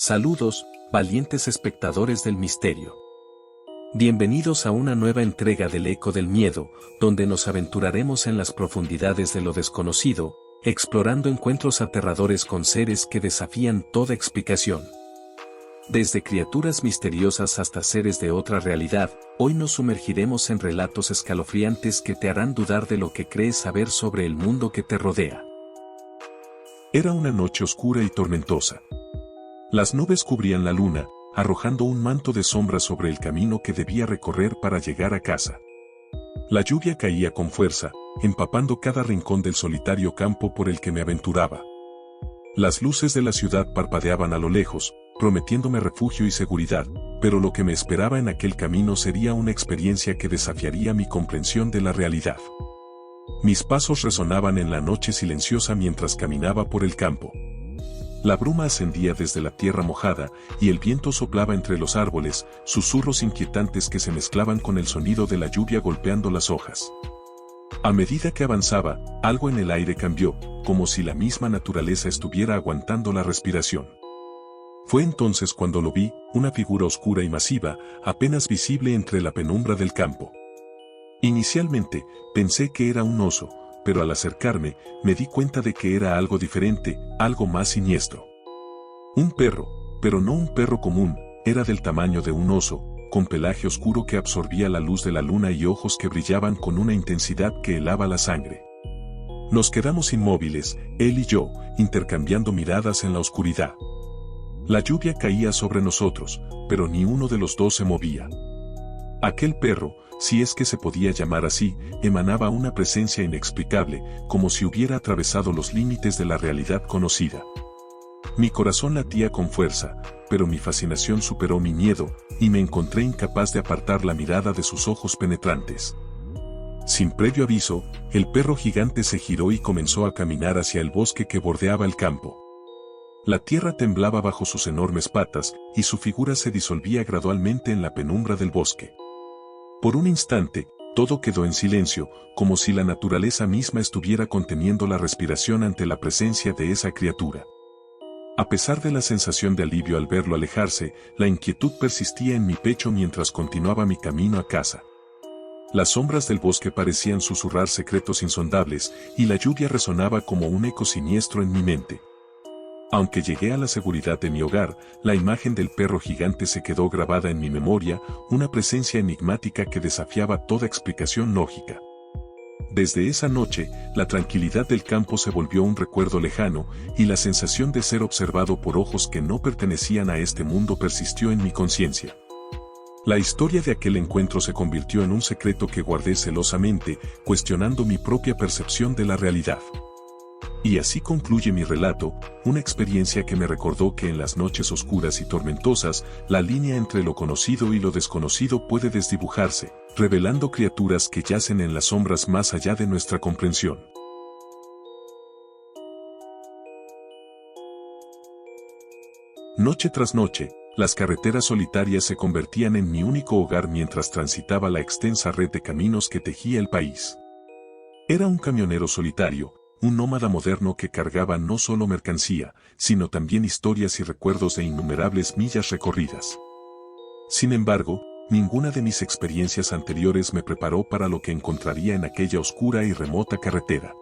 Saludos, valientes espectadores del misterio. Bienvenidos a una nueva entrega del Eco del Miedo, donde nos aventuraremos en las profundidades de lo desconocido, explorando encuentros aterradores con seres que desafían toda explicación. Desde criaturas misteriosas hasta seres de otra realidad, hoy nos sumergiremos en relatos escalofriantes que te harán dudar de lo que crees saber sobre el mundo que te rodea. Era una noche oscura y tormentosa. Las nubes cubrían la luna, arrojando un manto de sombra sobre el camino que debía recorrer para llegar a casa. La lluvia caía con fuerza, empapando cada rincón del solitario campo por el que me aventuraba. Las luces de la ciudad parpadeaban a lo lejos, prometiéndome refugio y seguridad, pero lo que me esperaba en aquel camino sería una experiencia que desafiaría mi comprensión de la realidad. Mis pasos resonaban en la noche silenciosa mientras caminaba por el campo. La bruma ascendía desde la tierra mojada, y el viento soplaba entre los árboles, susurros inquietantes que se mezclaban con el sonido de la lluvia golpeando las hojas. A medida que avanzaba, algo en el aire cambió, como si la misma naturaleza estuviera aguantando la respiración. Fue entonces cuando lo vi, una figura oscura y masiva, apenas visible entre la penumbra del campo. Inicialmente, pensé que era un oso, pero al acercarme, me di cuenta de que era algo diferente, algo más siniestro. Un perro, pero no un perro común, era del tamaño de un oso, con pelaje oscuro que absorbía la luz de la luna y ojos que brillaban con una intensidad que helaba la sangre. Nos quedamos inmóviles, él y yo, intercambiando miradas en la oscuridad. La lluvia caía sobre nosotros, pero ni uno de los dos se movía. Aquel perro, si es que se podía llamar así, emanaba una presencia inexplicable, como si hubiera atravesado los límites de la realidad conocida. Mi corazón latía con fuerza, pero mi fascinación superó mi miedo, y me encontré incapaz de apartar la mirada de sus ojos penetrantes. Sin previo aviso, el perro gigante se giró y comenzó a caminar hacia el bosque que bordeaba el campo. La tierra temblaba bajo sus enormes patas, y su figura se disolvía gradualmente en la penumbra del bosque. Por un instante, todo quedó en silencio, como si la naturaleza misma estuviera conteniendo la respiración ante la presencia de esa criatura. A pesar de la sensación de alivio al verlo alejarse, la inquietud persistía en mi pecho mientras continuaba mi camino a casa. Las sombras del bosque parecían susurrar secretos insondables, y la lluvia resonaba como un eco siniestro en mi mente. Aunque llegué a la seguridad de mi hogar, la imagen del perro gigante se quedó grabada en mi memoria, una presencia enigmática que desafiaba toda explicación lógica. Desde esa noche, la tranquilidad del campo se volvió un recuerdo lejano, y la sensación de ser observado por ojos que no pertenecían a este mundo persistió en mi conciencia. La historia de aquel encuentro se convirtió en un secreto que guardé celosamente, cuestionando mi propia percepción de la realidad. Y así concluye mi relato, una experiencia que me recordó que en las noches oscuras y tormentosas, la línea entre lo conocido y lo desconocido puede desdibujarse, revelando criaturas que yacen en las sombras más allá de nuestra comprensión. Noche tras noche, las carreteras solitarias se convertían en mi único hogar mientras transitaba la extensa red de caminos que tejía el país. Era un camionero solitario, un nómada moderno que cargaba no solo mercancía, sino también historias y recuerdos de innumerables millas recorridas. Sin embargo, ninguna de mis experiencias anteriores me preparó para lo que encontraría en aquella oscura y remota carretera.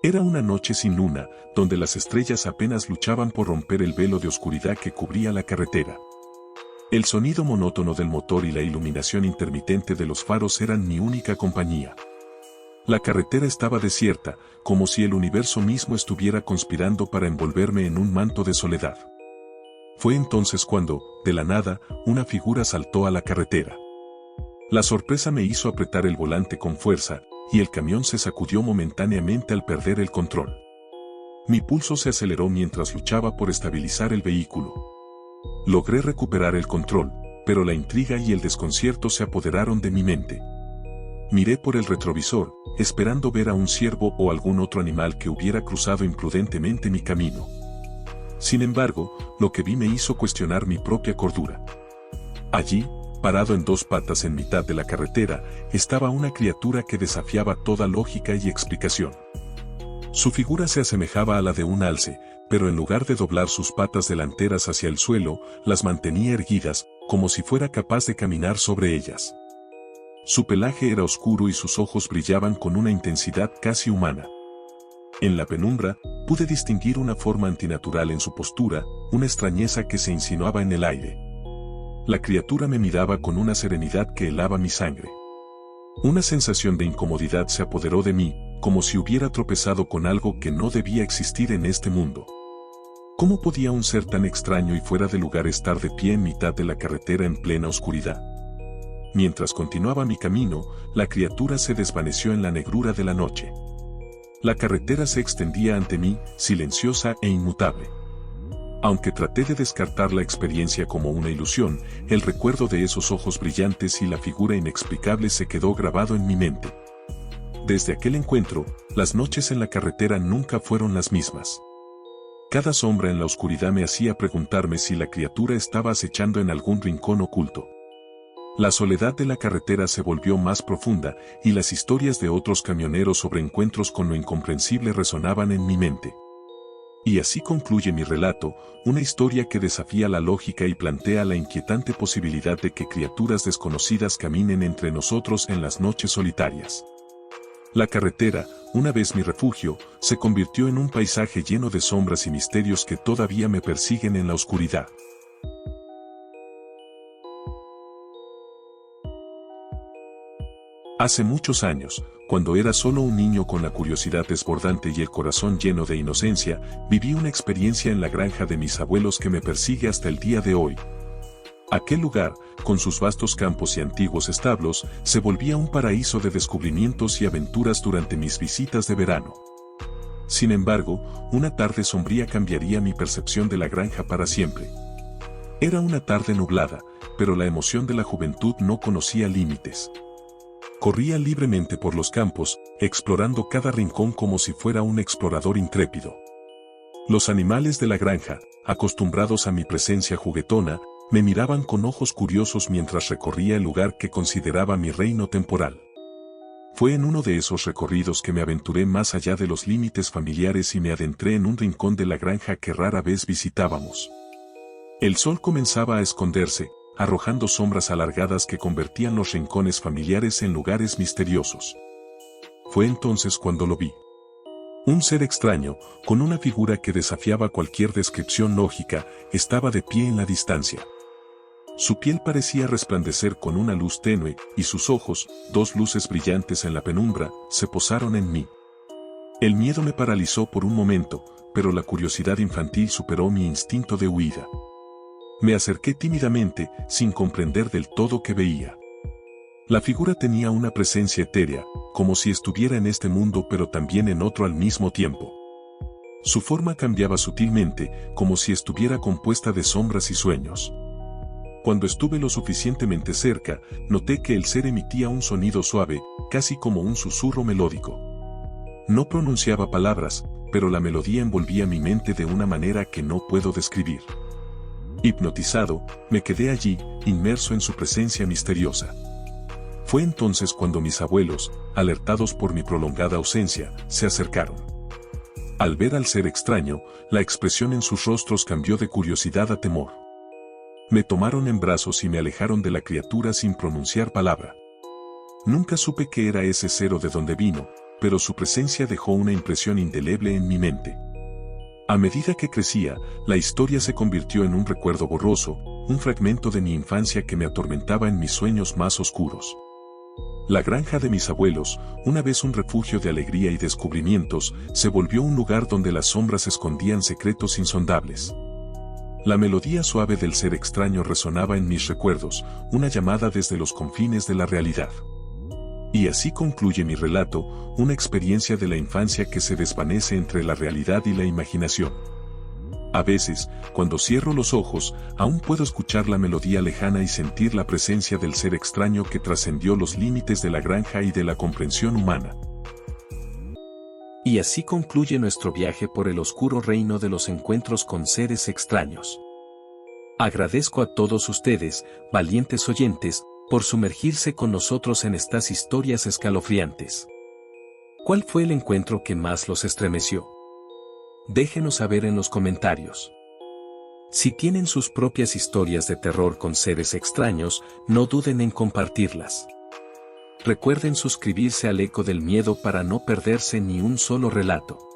Era una noche sin luna, donde las estrellas apenas luchaban por romper el velo de oscuridad que cubría la carretera. El sonido monótono del motor y la iluminación intermitente de los faros eran mi única compañía. La carretera estaba desierta, como si el universo mismo estuviera conspirando para envolverme en un manto de soledad. Fue entonces cuando, de la nada, una figura saltó a la carretera. La sorpresa me hizo apretar el volante con fuerza, y el camión se sacudió momentáneamente al perder el control. Mi pulso se aceleró mientras luchaba por estabilizar el vehículo. Logré recuperar el control, pero la intriga y el desconcierto se apoderaron de mi mente. Miré por el retrovisor, esperando ver a un ciervo o algún otro animal que hubiera cruzado imprudentemente mi camino. Sin embargo, lo que vi me hizo cuestionar mi propia cordura. Allí, parado en dos patas en mitad de la carretera, estaba una criatura que desafiaba toda lógica y explicación. Su figura se asemejaba a la de un alce, pero en lugar de doblar sus patas delanteras hacia el suelo, las mantenía erguidas, como si fuera capaz de caminar sobre ellas. Su pelaje era oscuro y sus ojos brillaban con una intensidad casi humana. En la penumbra, pude distinguir una forma antinatural en su postura, una extrañeza que se insinuaba en el aire. La criatura me miraba con una serenidad que helaba mi sangre. Una sensación de incomodidad se apoderó de mí, como si hubiera tropezado con algo que no debía existir en este mundo. ¿Cómo podía un ser tan extraño y fuera de lugar estar de pie en mitad de la carretera en plena oscuridad? Mientras continuaba mi camino, la criatura se desvaneció en la negrura de la noche. La carretera se extendía ante mí, silenciosa e inmutable. Aunque traté de descartar la experiencia como una ilusión, el recuerdo de esos ojos brillantes y la figura inexplicable se quedó grabado en mi mente. Desde aquel encuentro, las noches en la carretera nunca fueron las mismas. Cada sombra en la oscuridad me hacía preguntarme si la criatura estaba acechando en algún rincón oculto. La soledad de la carretera se volvió más profunda y las historias de otros camioneros sobre encuentros con lo incomprensible resonaban en mi mente. Y así concluye mi relato, una historia que desafía la lógica y plantea la inquietante posibilidad de que criaturas desconocidas caminen entre nosotros en las noches solitarias. La carretera, una vez mi refugio, se convirtió en un paisaje lleno de sombras y misterios que todavía me persiguen en la oscuridad. Hace muchos años, cuando era solo un niño con la curiosidad desbordante y el corazón lleno de inocencia, viví una experiencia en la granja de mis abuelos que me persigue hasta el día de hoy. Aquel lugar, con sus vastos campos y antiguos establos, se volvía un paraíso de descubrimientos y aventuras durante mis visitas de verano. Sin embargo, una tarde sombría cambiaría mi percepción de la granja para siempre. Era una tarde nublada, pero la emoción de la juventud no conocía límites. Corría libremente por los campos, explorando cada rincón como si fuera un explorador intrépido. Los animales de la granja, acostumbrados a mi presencia juguetona, me miraban con ojos curiosos mientras recorría el lugar que consideraba mi reino temporal. Fue en uno de esos recorridos que me aventuré más allá de los límites familiares y me adentré en un rincón de la granja que rara vez visitábamos. El sol comenzaba a esconderse, arrojando sombras alargadas que convertían los rincones familiares en lugares misteriosos. Fue entonces cuando lo vi. Un ser extraño, con una figura que desafiaba cualquier descripción lógica, estaba de pie en la distancia. Su piel parecía resplandecer con una luz tenue, y sus ojos, dos luces brillantes en la penumbra, se posaron en mí. El miedo me paralizó por un momento, pero la curiosidad infantil superó mi instinto de huida. Me acerqué tímidamente, sin comprender del todo qué veía. La figura tenía una presencia etérea, como si estuviera en este mundo pero también en otro al mismo tiempo. Su forma cambiaba sutilmente, como si estuviera compuesta de sombras y sueños. Cuando estuve lo suficientemente cerca, noté que el ser emitía un sonido suave, casi como un susurro melódico. No pronunciaba palabras, pero la melodía envolvía mi mente de una manera que no puedo describir. Hipnotizado, me quedé allí, inmerso en su presencia misteriosa. Fue entonces cuando mis abuelos, alertados por mi prolongada ausencia, se acercaron. Al ver al ser extraño, la expresión en sus rostros cambió de curiosidad a temor. Me tomaron en brazos y me alejaron de la criatura sin pronunciar palabra. Nunca supe qué era ese ser o de dónde vino, pero su presencia dejó una impresión indeleble en mi mente. A medida que crecía, la historia se convirtió en un recuerdo borroso, un fragmento de mi infancia que me atormentaba en mis sueños más oscuros. La granja de mis abuelos, una vez un refugio de alegría y descubrimientos, se volvió un lugar donde las sombras escondían secretos insondables. La melodía suave del ser extraño resonaba en mis recuerdos, una llamada desde los confines de la realidad. Y así concluye mi relato, una experiencia de la infancia que se desvanece entre la realidad y la imaginación. A veces, cuando cierro los ojos, aún puedo escuchar la melodía lejana y sentir la presencia del ser extraño que trascendió los límites de la granja y de la comprensión humana. Y así concluye nuestro viaje por el oscuro reino de los encuentros con seres extraños. Agradezco a todos ustedes, valientes oyentes, por sumergirse con nosotros en estas historias escalofriantes. ¿Cuál fue el encuentro que más los estremeció? Déjenos saber en los comentarios. Si tienen sus propias historias de terror con seres extraños, no duden en compartirlas. Recuerden suscribirse al Eco del Miedo para no perderse ni un solo relato.